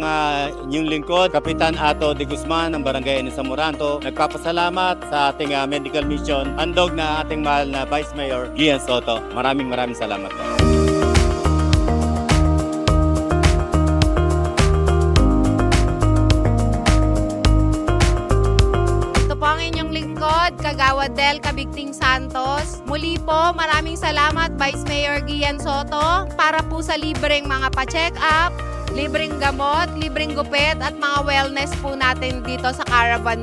ang inyong lingkod, Kapitan Ato de Guzman ng Barangay Enisa Moranto. Nagpapasalamat sa ating medical mission. Handog na ating mahal na Vice Mayor Gian Soto. Maraming salamat po. Ang inyong lingkod, Kagawad Del Cabigting Santos. Muli po, maraming salamat Vice Mayor Gian Soto para po sa libreng mga pa-check up, libreng gamot, libreng gupit at mga wellness po natin dito sa Caravan.